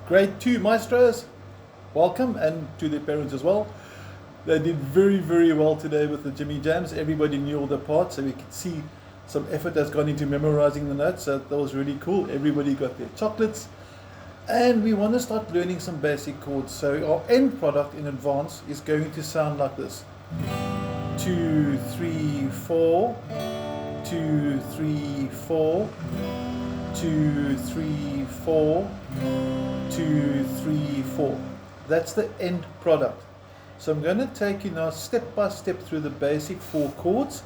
Grade 2 maestros, welcome, and to their parents as well. They did very well today with the Jimmy Jams. Everybody knew all the parts, so we could see some effort has gone into memorizing the notes, so that was really cool. Everybody got their chocolates. And we want to start learning some basic chords. So our end product in advance is going to sound like this. 2, 3, 4, 2, 3, 4, 2, 3, 4, 2, 3, 4. That's the end product. So I'm going to take you now step by step through the basic 4 chords,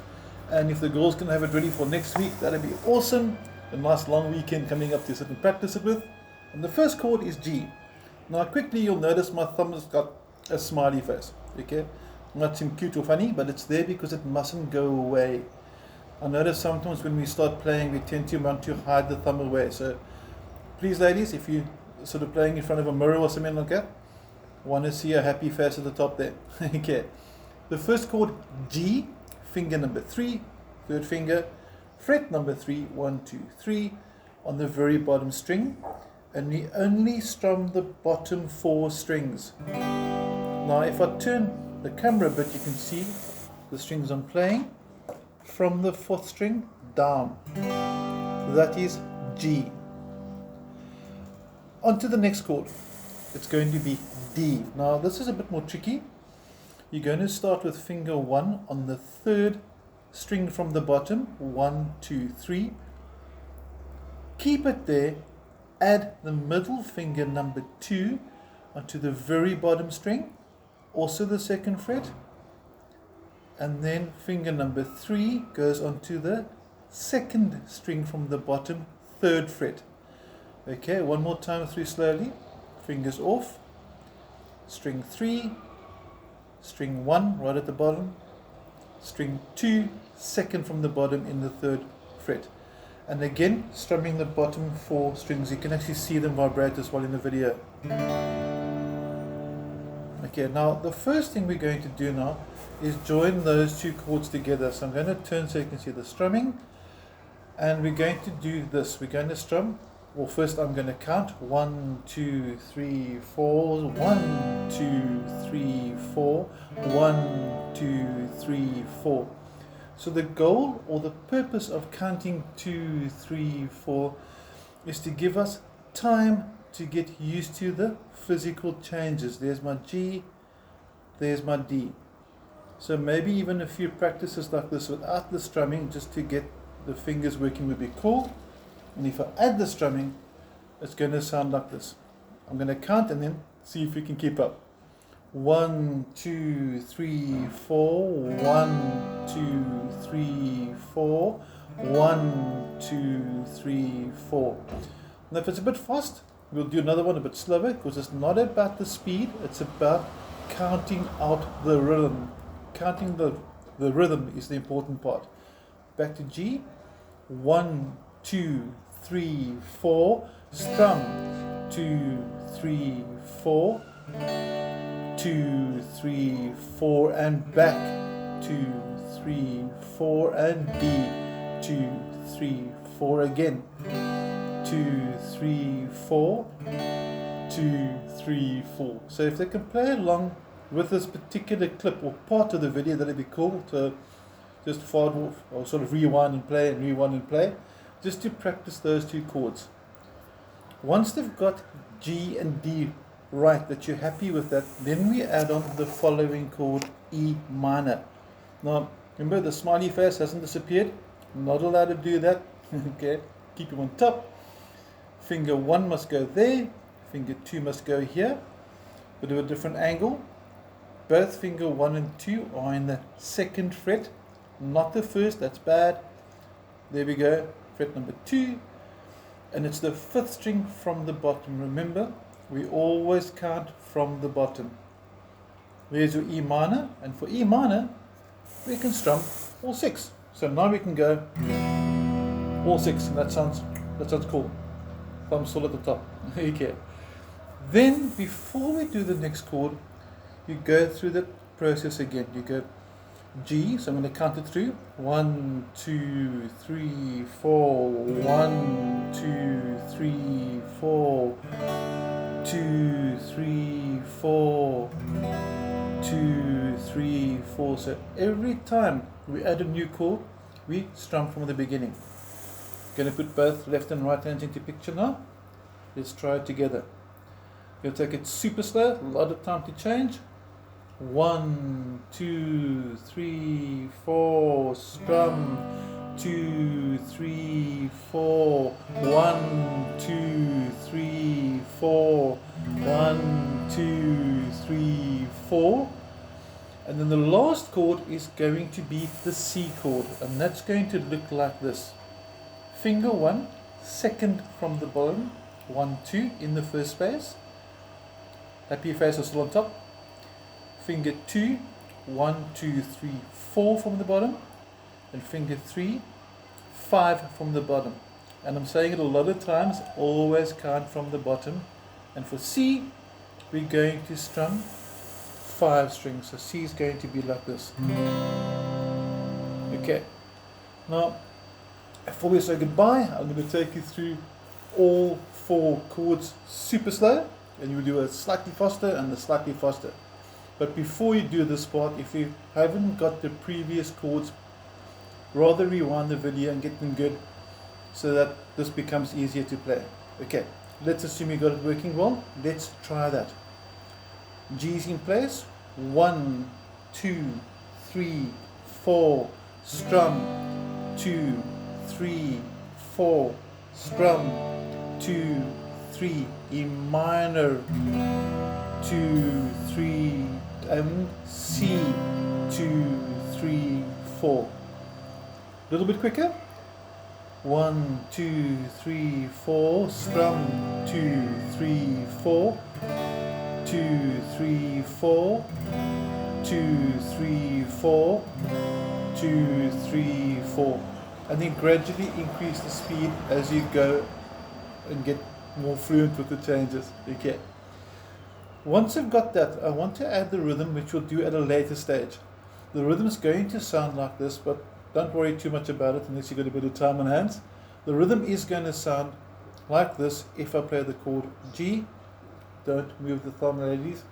and if the girls can have it ready for next week, that'll be awesome. A nice long weekend coming up to sit and practice it with. And the first chord is G. Now quickly you'll notice my thumb has got a smiley face. Okay, not seem cute or funny, but it's there because it mustn't go away. I notice sometimes when we start playing we tend to want to hide the thumb away. So please ladies, if you sort of playing in front of a mirror or something like that, want to see a happy face at the top there. Okay, the first chord G, finger number 3, third finger, fret number 3, 1, 2, 3 on the very bottom string, and we only strum the bottom 4 strings. Now if I turn the camera a bit, you can see the strings I'm playing from the 4th string down. That is G. On to the next chord. It's going to be D. Now this is a bit more tricky. You're going to start with finger 1 on the 3rd string from the bottom, 1, 2, 3. Keep it there. Add the middle finger number 2 onto the very bottom string, also the 2nd fret, and then finger number 3 goes onto the 2nd string from the bottom, 3rd fret. Okay, one more time through slowly. Fingers off, string 3, string 1 right at the bottom, string 2, 2nd from the bottom in the 3rd fret. And again, strumming the bottom 4 strings. You can actually see them vibrate as well in the video. Okay, now the first thing we're going to do now is join those 2 chords together. So I'm going to turn so you can see the strumming. And we're going to do this. We're going to strum. Well, first I'm going to count 1, 2, 3, 4, 1, 2, 3, 4, 1, 2, 3, 4. So the goal or the purpose of counting 2, 3, 4 is to give us time to get used to the physical changes. There's my G, there's my D. So maybe even a few practices like this without the strumming, just to get the fingers working, would be cool. And if I add the strumming, it's going to sound like this. I'm going to count and then see if we can keep up. 1, 2, 3, 4, 1, 2, 3, 4, 1, 2, 3, 4. Now if it's a bit fast, we'll do another one a bit slower, because it's not about the speed, it's about counting out the rhythm. Counting the rhythm is the important part. Back to G. 1, 2, 3, 4, strum. 2, 3, 4. 2, 3, 4, and back. 2, 3, 4, and D. 2, 3, 4 again. 2, 3, 4. 2, 3, 4. So if they can play along with this particular clip or part of the video, that'd be cool to just forward or sort of rewind and play, just to practice those 2 chords. Once they've got G and D right, that you're happy with that, then we add on the following chord, E minor. Now remember, the smiley face hasn't disappeared. I'm not allowed to do that. Okay, keep him on top. Finger 1 must go there, finger 2 must go here, bit of a different angle. Both finger 1 and 2 are in the 2nd fret, not the 1st, that's bad. There we go, fret number 2, and it's the 5th string from the bottom. Remember, we always count from the bottom. There's your E minor, and for E minor, we can strum all 6. So now we can go all 6, and that sounds cool. Thumb still at the top. Okay. Then, before we do the next chord, you go through the process again. You go G, so I'm going to count it through. 1, 2, 3, 4. 1, 2, 3, 4. 2, 3, 4, 2, 3, 4. So every time we add a new chord, we strum from the beginning. Going to put both left and right hands into picture now. Let's try it together. You'll take it super slow, a lot of time to change. 1, 2, 3, 4, strum. 2, 3, 4. 1, 2, 3, 4. 1, 2, 3, 4. And then the last chord is going to be the C chord, and that's going to look like this. Finger 1, second from the bottom, 1, 2 in the first space. Happy face is still on top. Finger 2, 1, 2, 3, 4 from the bottom. And finger 3, 5 from the bottom. And I'm saying it a lot of times, always count from the bottom. And for C, we're going to strum 5 strings. So C is going to be like this. Okay. Now, before we say goodbye, I'm going to take you through all 4 chords super slow. And you will do a slightly faster and a slightly faster. But before you do this part, if you haven't got the previous chords, rather rewind the video and get them good so that this becomes easier to play. Okay, let's assume you got it working well. Let's try that. G's in place. 1, 2, 3, 4, strum. 2, 3, 4, strum. 2, 3, E minor. 2, 3, and C. 2, 3, 4. A little bit quicker. 1, 2, 3, 4, strum. 2, 3, 4. 2, 3, 4. 2, 3, 4. 2, 3, 4. And then gradually increase the speed as you go and get more fluent with the changes. Okay. Once I've got that, I want to add the rhythm, which we'll do at a later stage. The rhythm is going to sound like this, but don't worry too much about it unless you've got a bit of time on hands. The rhythm is going to sound like this if I play the chord G. Don't move the thumb, ladies.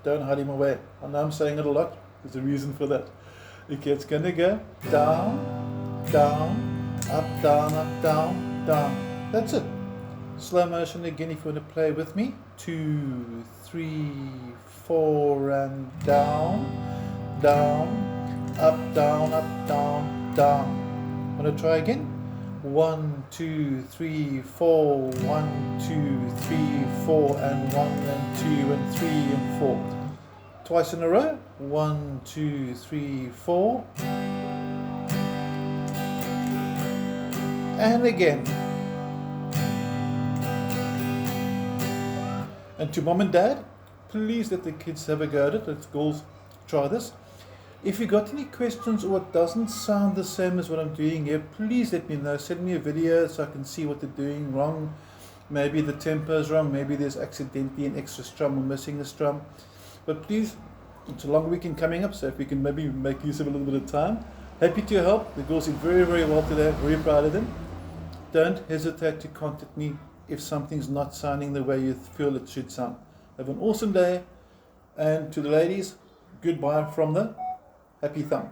Don't hide him away. I know I'm saying it a lot. There's a reason for that. Okay, it's going to go down, down, up, down, down. That's it. Slow motion again if you want to play with me. 2, 3, 4, and down, down, up, down, down. Want to try again? 1, 2, 3, 4, 1, 2, 3, 4, and 1 and 2 and 3 and 4. Twice in a row. 1, 2, 3, 4. And again. And to mom and dad, please let the kids have a go at it. Let's girls try this. If you got any questions or it doesn't sound the same as what I'm doing here, please let me know. Send me a video so I can see what they're doing wrong. Maybe the tempo is wrong. Maybe there's accidentally an extra strum or missing a strum. But please, it's a long weekend coming up, so if we can maybe make use of a little bit of time. Happy to help. The girls did very, very well today. Very proud of them. Don't hesitate to contact me if something's not sounding the way you feel it should sound. Have an awesome day, and to the ladies, goodbye from the Happy Thumb.